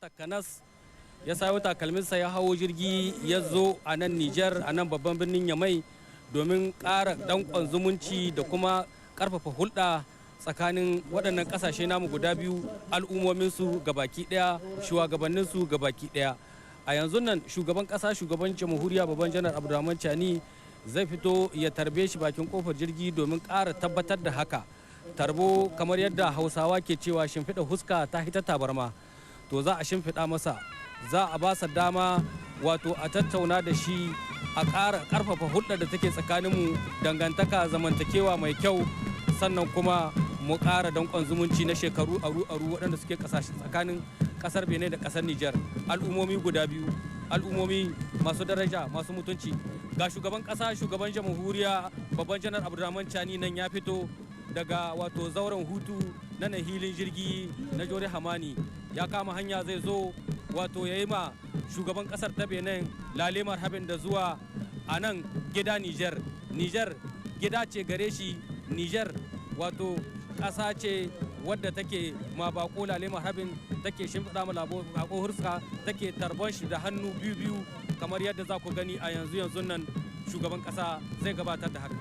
takanas ya sayo takalminsa ya hawo jirgi ya zo a nan Nijar a nan babban birnin Yamai domin ƙara danƙon zumunci da kuma ƙarfafa hulɗa tsakanin waɗannan ƙasashe namu guda biyu, al'ummominsu gabaki ɗaya, shugabanninsu gabaki ɗaya. A yanzu nan shugaban ƙasa, shugaban jamhuriya babban janar Abdurrahman Chani zai fito ya tarbe shi bakin kofar jirgi domin ƙara tabbatar da haka. Tarbo kamar yadda Hausawa ke cewa shimfiɗa huska ta hita tabarma, to za a shimfiɗa masa, za a ba sa dama wato a tattauna da shi a ƙara ƙarfafa hulɗar da take tsakaninmu, dangantaka zamantakewa mai kyau, sannan kuma mu ƙara danƙon zumunci na shekaru aru-aru waɗanda suke ƙasashe tsakanin ƙasar Benin da ƙasar Nijar. Al'ummomi guda biyu, al'ummomi masu daraja, masu mutunci. Ga shugaban ƙasa, shugaban jamhuriya babban janar Abdurrahman Chani nan ya fito daga wato zauren hutu na hilin jirgi na Jore Hamani, ya kama hanya zai zo wato ya yi ma shugaban kasar ta Benin lale marhabin da zuwa a nan gida Niger. Niger gida ce gare shi, Niger wato ƙasa ce wadda take ma bako lale marhabin, take shimfiɗa ma bako hurska, take tarban shi da hannu biyu kamar yadda za ku gani a yanzu nan shugaban ƙasa zai gabatar da haka.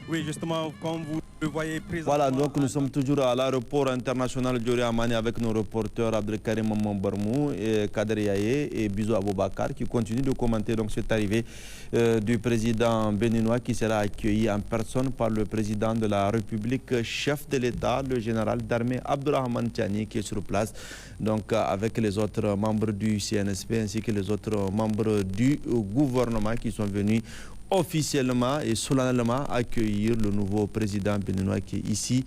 Oui, justement, comme vous le voyez présentement... Voilà, donc nous sommes toujours à l'aéroport international Diori Hamani avec nos reporters Abdelkarim Mambarmou et Kader Yaye et Bizo Aboubakar qui continuent de commenter donc cette arrivée du président béninois qui sera accueilli en personne par le président de la République, chef de l'État, le général d'armée Abdurrahman Chani qui est sur place, donc avec les autres membres du CNSP ainsi que les autres membres du gouvernement qui sont venus officiellement et solennellement accueillir le nouveau président béninois qui est ici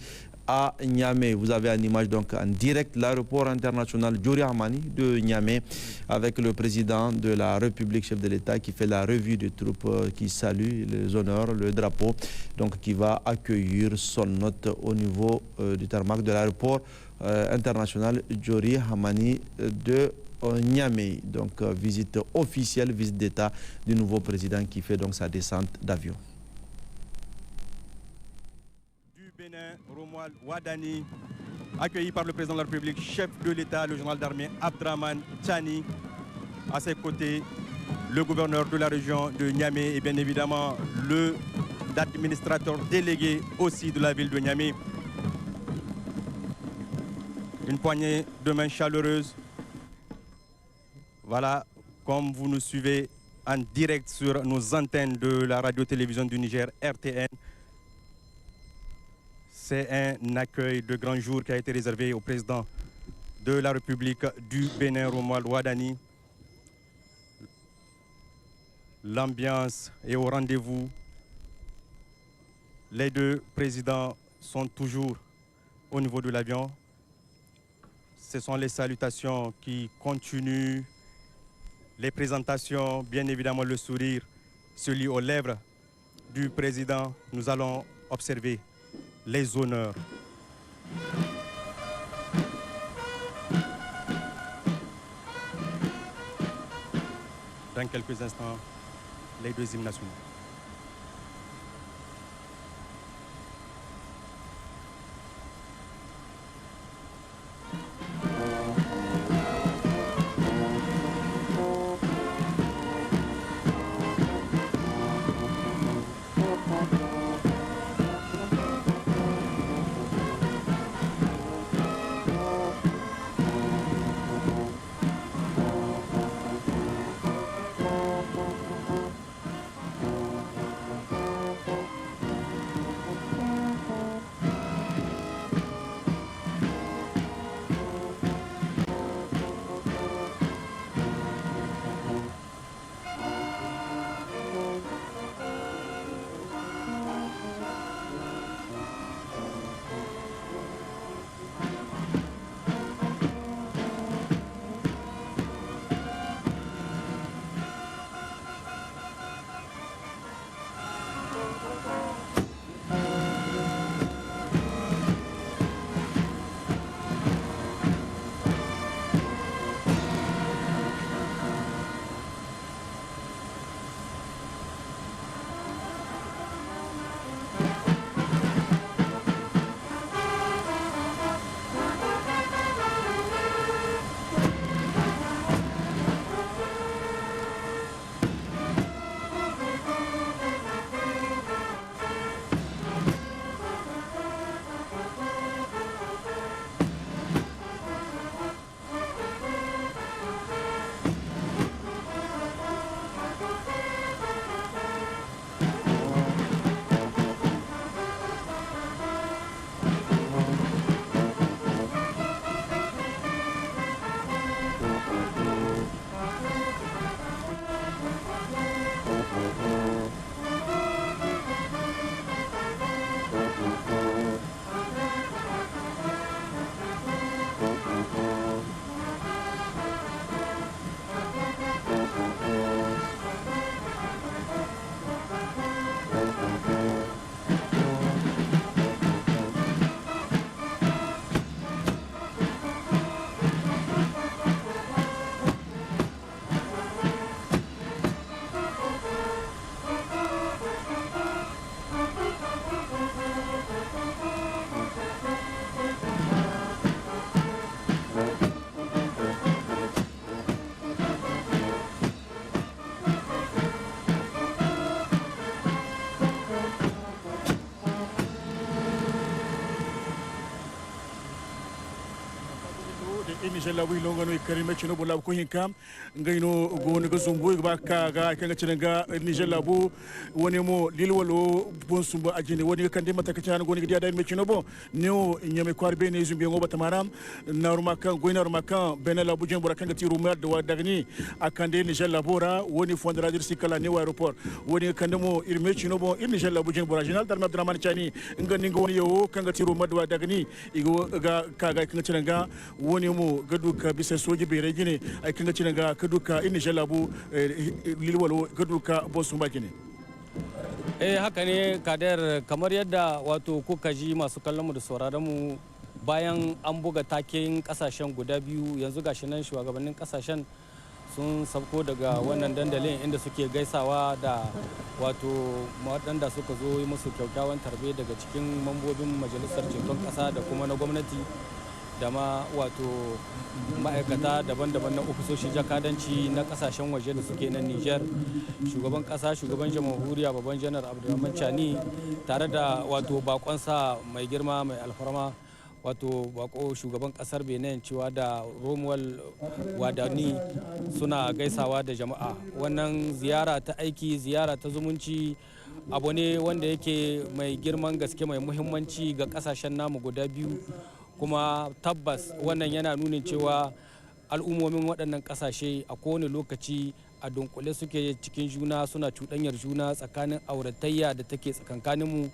à Niamey. Vous avez en image donc en direct l'aéroport international Diori Hamani de Niamey avec le président de la République, chef de l'État, qui fait la revue des troupes, qui salue les honneurs, le drapeau, donc qui va accueillir son hôte au niveau du tarmac de l'aéroport international Diori Hamani de Niamey. Donc visite officielle, visite d'État du nouveau président qui fait donc sa descente d'avion. Du Bénin, Romuald Wadani, accueilli par le président de la République, chef de l'État, le général d'armée Abdurrahman Chani. À ses côtés, le gouverneur de la région de Niamey et bien évidemment l'administrateur délégué aussi de la ville de Niamey. Une poignée de main chaleureuse. Voilà, comme vous nous suivez en direct sur nos antennes de la radio-télévision du Niger, RTN. C'est un accueil de grand jour qui a été réservé au président de la République du Bénin, Romuald Wadani. L'ambiance est au rendez-vous. Les deux présidents sont toujours au niveau de l'avion. Ce sont les salutations qui continuent. Les présentations, bien évidemment le sourire se lie aux lèvres du président. Nous allons observer les honneurs. Dans quelques instants, les deux hymnes nationaux. de Niger labu ilonga no karime chino bola ko hinkam ngaino go ne go zumbu ba ka ga kan chinanga Niger labu woni mo lilwalo bon sumba ajine woni kan de mata ka go ne dia da me chino bo neo nyame kwarbe ne zumbi ngo batamaram naruma kan go naruma kan benela labu jembora kan ti rumar de wadagni akande Niger labora woni fondra dir sikala ne aéroport woni kan de mo irme chino bo Niger labu jembora general darma Abdurrahman Chani ngani ngo woni yo kan ti rumar de wadagni igo ga kaga kan chinanga woni mo gaduka bisa soji bere gine ay kan chinanga kaduka Niger labu lilwalo gaduka bosumba gine haka ne Kader, kamar yadda wato kuka ji masu kallon mu da sauraron mu bayan an buga taken kasashen guda biyu yanzu gashi nan shugabannin kasashen sun sauko daga wannan dandalin inda suke gaisawa da wato waɗanda suka zo yi musu kyakkyawan tarbe daga cikin mambobin majalisar ceton ƙasa da kuma na gwamnati da ma wato ma'aikata daban-daban na ofisoshin jakadanci na kasashen waje da suke nan Niger, shugaban kasa, shugaban jamhuriya babban janar Abdurrahman Chani tare da wato bakonsa mai girma mai alfarma wato bako shugaban kasar Benin cewa da Romuald Wadani suna gaisawa da jama'a. Wannan ziyara ta aiki, ziyara ta zumunci abu ne wanda yake mai girman gaske, mai muhimmanci ga kasashen namu guda biyu, kuma tabbas wannan yana nunin cewa al'ummomin waɗannan ƙasashe a kowane lokaci a dunkule suke cikin juna, suna cuɗanyar juna tsakanin auratayya da take tsakankaninmu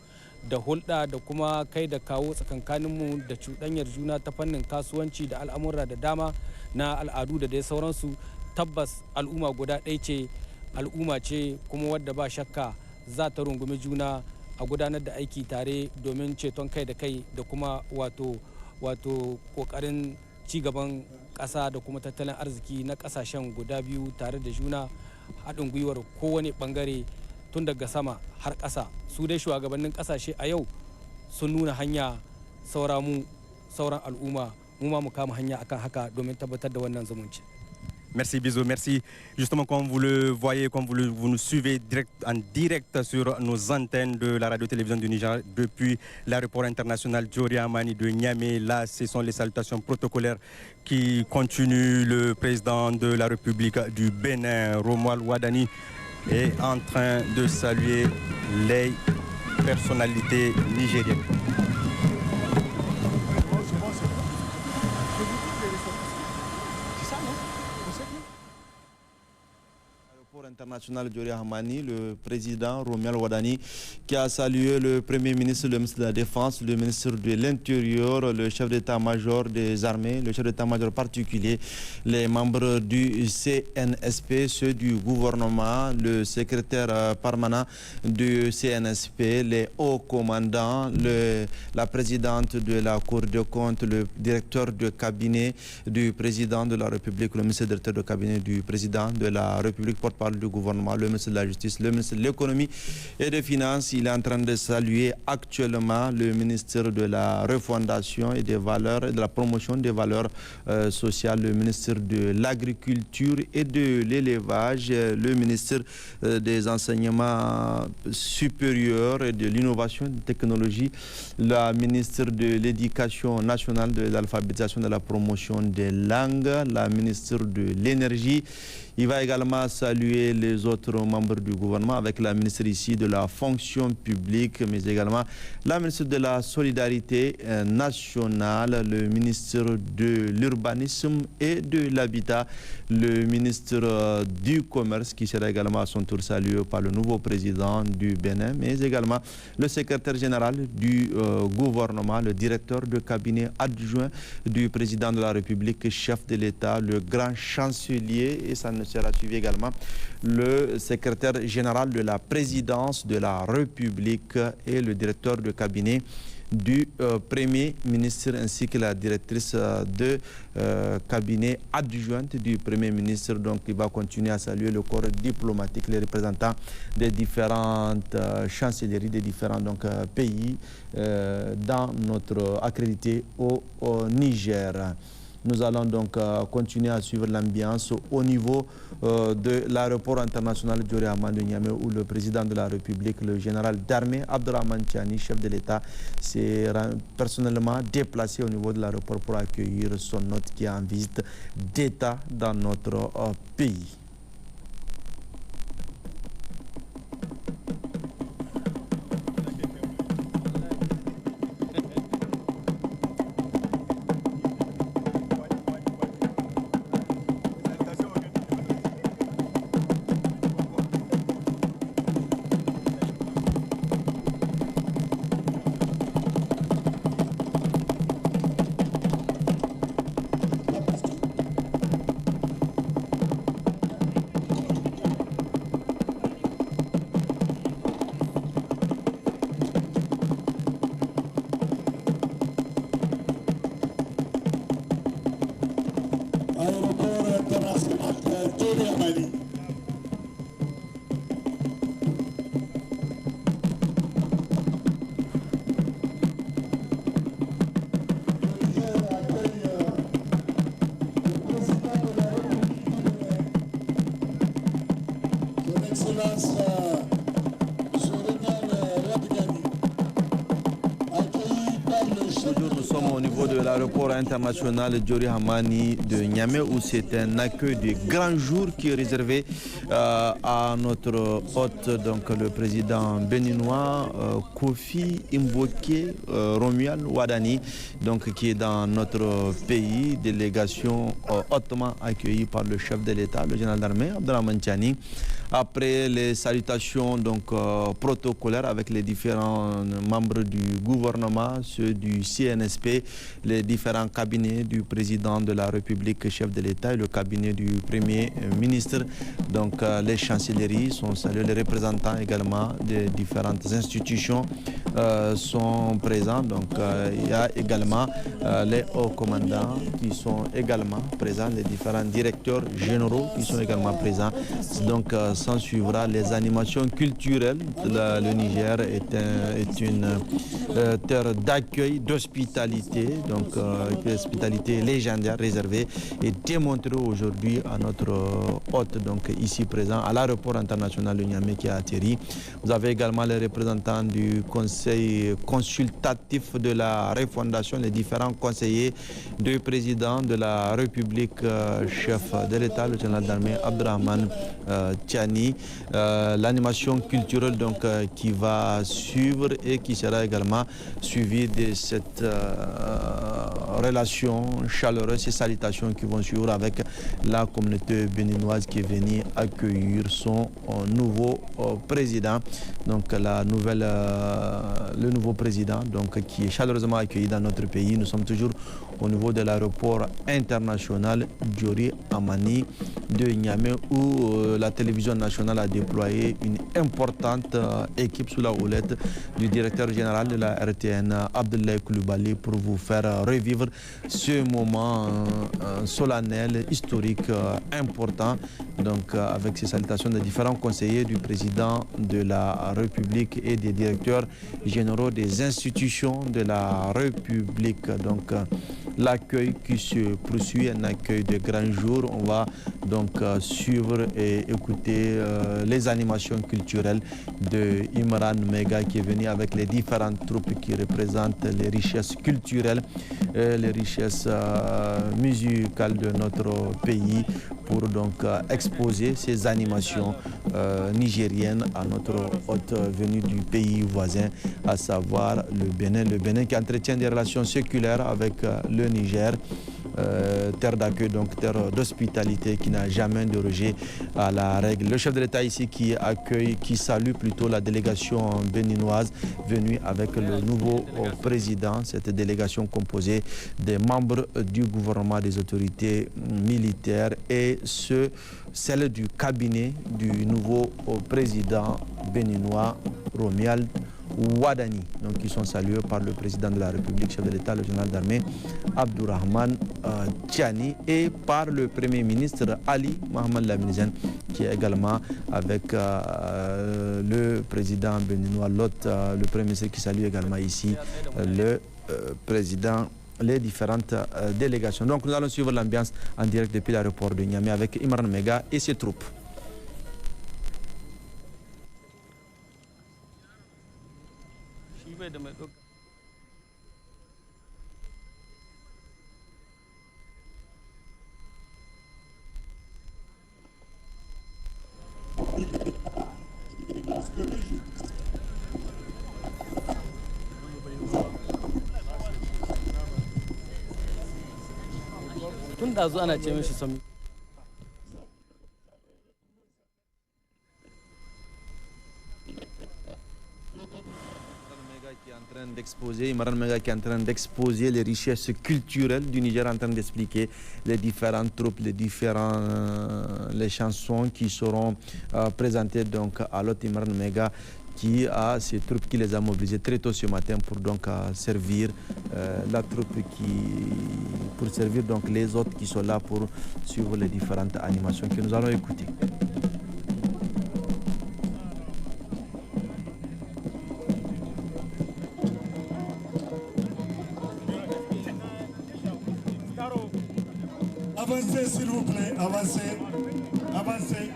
da hulɗa da kuma kai da kawo tsakankaninmu da cuɗanyar juna ta fannin kasuwanci da al'amura da dama na al'adu da dai sauransu. Tabbas al'umma guda ɗaya ce, al'umma ce kuma wadda ba shakka za ta rungumi juna a gudanar da aiki tare domin ceton kai da kai da kuma wato kokarin cigaban ƙasa da kuma tattalin arziki na ƙasashen guda biyu tare da juna, haɗin gwiwar kowane ɓangare tun daga sama har ƙasa. Su dai shugabannin ƙasashe a yau sun nuna hanya, sauran al'umma mu ma mu kama hanya akan haka domin tabbatar da wannan zumunci. Merci Bizo, merci. Justement, comme vous le voyez, comme vous nous suivez en direct sur nos antennes de la radio-télévision du Niger depuis l'aéroport international Diori Hamani de Niamey. Là, ce sont les salutations protocolaires qui continuent. Le président de la République du Bénin, Romuald Wadani, est en train de saluer les personnalités nigériennes. International Diori Hamani, le président Romuald Wadani, qui a salué le Premier ministre, le ministre de la Défense, le ministre de l'Intérieur, le chef d'état-major des armées, le chef d'état-major particulier, les membres du CNSP, ceux du gouvernement, le secrétaire permanent du CNSP, les hauts commandants, la présidente de la Cour des comptes, le directeur de cabinet du président de la République, le ministre directeur de cabinet du président de la République, porte-parole du gouvernement, le ministre de la Justice, le ministre de l'Économie et des Finances. Il est en train de saluer actuellement le ministre de la Refondation et des Valeurs et de la Promotion des Valeurs sociales, le ministre de l'Agriculture et de l'Élevage, le ministre des Enseignements supérieurs et de l'Innovation et de la Technologie, la ministre de l'Éducation nationale, de l'alphabétisation et de la promotion des langues, la ministre de l'Énergie. Il va également saluer les autres membres du gouvernement avec la ministre ici de la fonction publique, mais également la ministre de la solidarité nationale, le ministre de l'urbanisme et de l'habitat, le ministre du commerce qui sera également à son tour salué par le nouveau président du Bénin, mais également le secrétaire général du gouvernement, le directeur de cabinet adjoint du président de la République, chef de l'État, le grand chancelier, et ça ne sera suivi également le secrétaire général de la présidence de la République et le directeur de cabinet du Premier ministre ainsi que la directrice de cabinet adjointe du Premier ministre. Donc il va continuer à saluer le corps diplomatique, les représentants des différentes chancelleries des différents pays dans notre accrédité au Niger. Nous allons donc continuer à suivre l'ambiance au niveau de l'aéroport international Diori Hamani de Niamey, où le président de la République, le général d'armée Abdourahmane Tiani, chef de l'État, s'est personnellement déplacé au niveau de l'aéroport pour accueillir son hôte qui est en visite d'État dans notre pays. Nous sommes au niveau de l'aéroport international Diori Hamani de Niamey, où c'est un accueil de grand jour qui est réservé à notre hôte, donc le président béninois Kofi Mboké Romuald Wadani, donc qui est dans notre pays, délégation hautement accueillie par le chef de l'État, le général d'armée Abdourahmane Tiani. Après les salutations donc protocolaires avec les différents membres du gouvernement, ceux du CNSP, les différents cabinets du président de la République, chef de l'État, et le cabinet du Premier ministre. Donc les chancelleries sont saluées, les représentants également des différentes institutions sont présents. Donc il y a également les hauts commandants qui sont également présents, les différents directeurs généraux qui sont également présents. Donc s'en suivra les animations culturelles. Le Niger est une terre d'accueil, d'hospitalité, donc hospitalité légendaire réservée et démontrée aujourd'hui à notre hôte, donc ici présent à l'aéroport international de Niamey qui a atterri. Vous avez également les représentants du conseil consultatif de la refondation, les différents conseillers du président de la République, chef de l'État, le général d'armée Abdourahmane Tiani. L'animation culturelle donc qui va suivre et qui sera également suivie de cette relation chaleureuse et salutations qui vont suivre avec la communauté béninoise qui est venue accueillir son nouveau président. Donc le nouveau président donc, qui est chaleureusement accueilli dans notre pays. Nous sommes toujours au niveau de l'aéroport international Diori Hamani de Niamey, où la télévision nationale a déployé une importante équipe sous la houlette du directeur général de la RTN, Abdoulaye Coulibaly, pour vous faire revivre ce moment solennel, historique, important, donc avec ces salutations des différents conseillers du président de la République et des directeurs généraux des institutions de la République. Donc l'accueil qui se poursuit, un accueil de grand jour. On va donc suivre et écouter les animations culturelles de Imran Mega qui est venu avec les différentes troupes qui représentent les richesses culturelles, les richesses musicales de notre pays, pour donc exposer ces animations nigériennes à notre hôte venu du pays voisin, à savoir le Bénin. Le Bénin qui entretient des relations séculaires avec le Niger, terre d'accueil, donc terre d'hospitalité qui n'a jamais dérogé à la règle. Le chef de l'État ici qui accueille, qui salue plutôt la délégation béninoise venue avec le nouveau président, cette délégation composée des membres du gouvernement, des autorités militaires et celle du cabinet du nouveau président béninois Romuald Wadani, donc qui sont salués par le président de la République, chef de l'État, le général d'armée Abdourahmane Tiani, et par le Premier ministre Ali Mohamed Lamine Zen, qui est également avec le président béninois, le Premier ministre qui salue également ici le président les différentes délégations. Donc nous allons suivre l'ambiance en direct depuis l'aéroport de Niamey avec Imran Mega et ses troupes. Tun da ana ce mishi sami. Imran Mega qui est en train d'exposer les richesses culturelles du Niger, en train d'expliquer les différentes troupes, les chansons qui seront présentées donc à l'hôte Imran Mega, qui a ces troupes qui les a mobilisées très tôt ce matin pour donc servir la troupe pour servir donc les autres qui sont là pour suivre les différentes animations que nous allons écouter. Avancez s'il vous plaît, avancez, avancez.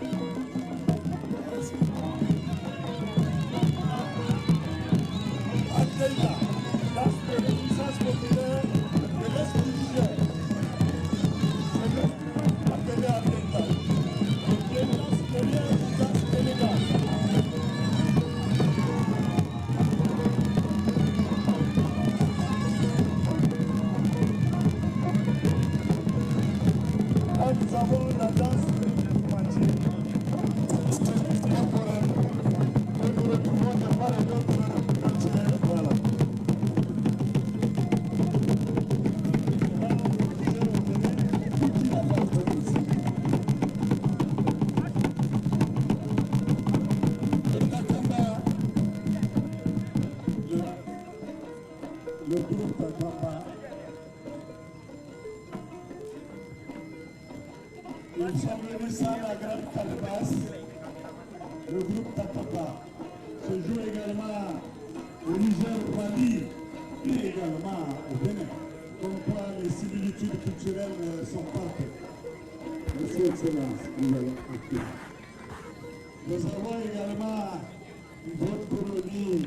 Nous sommes venus à la grande calebasse, le groupe Tapapa se joue également au Niger, Mali et également au Bénin. Comme quoi les similitudes culturelles sont partout. Merci Excellence, nous allons écouter. Nous avons également votre colonie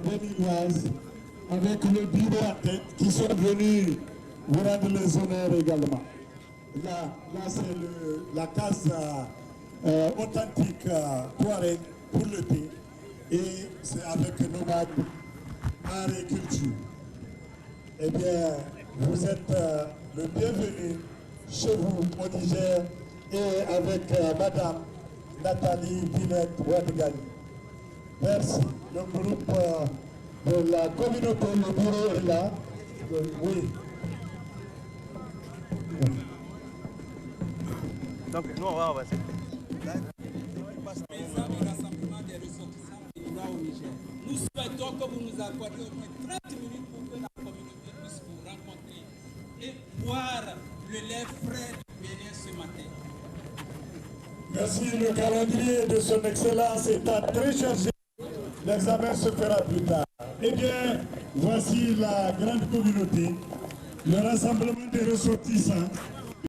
béninoise avec le bureau à tête qui sont venus vous rendre les honneurs également. Là c'est la case authentique Touareg pour le thé et c'est avec nomades, art et culture. Eh bien, vous êtes le bienvenu chez vous au Niger et avec Madame Nathalie Binette Ouadgali. Merci. Le groupe de la communauté, le bureau est là. Oui. Donc nous on va avancer. Nous souhaitons que vous nous accordiez au moins 30 minutes pour que la communauté puisse vous rencontrer et boire le lait frais du Bénin ce matin. Merci. Le calendrier de son Excellence étant très chargé. L'examen se fera plus tard. Eh bien, voici la grande communauté, le rassemblement des ressortissants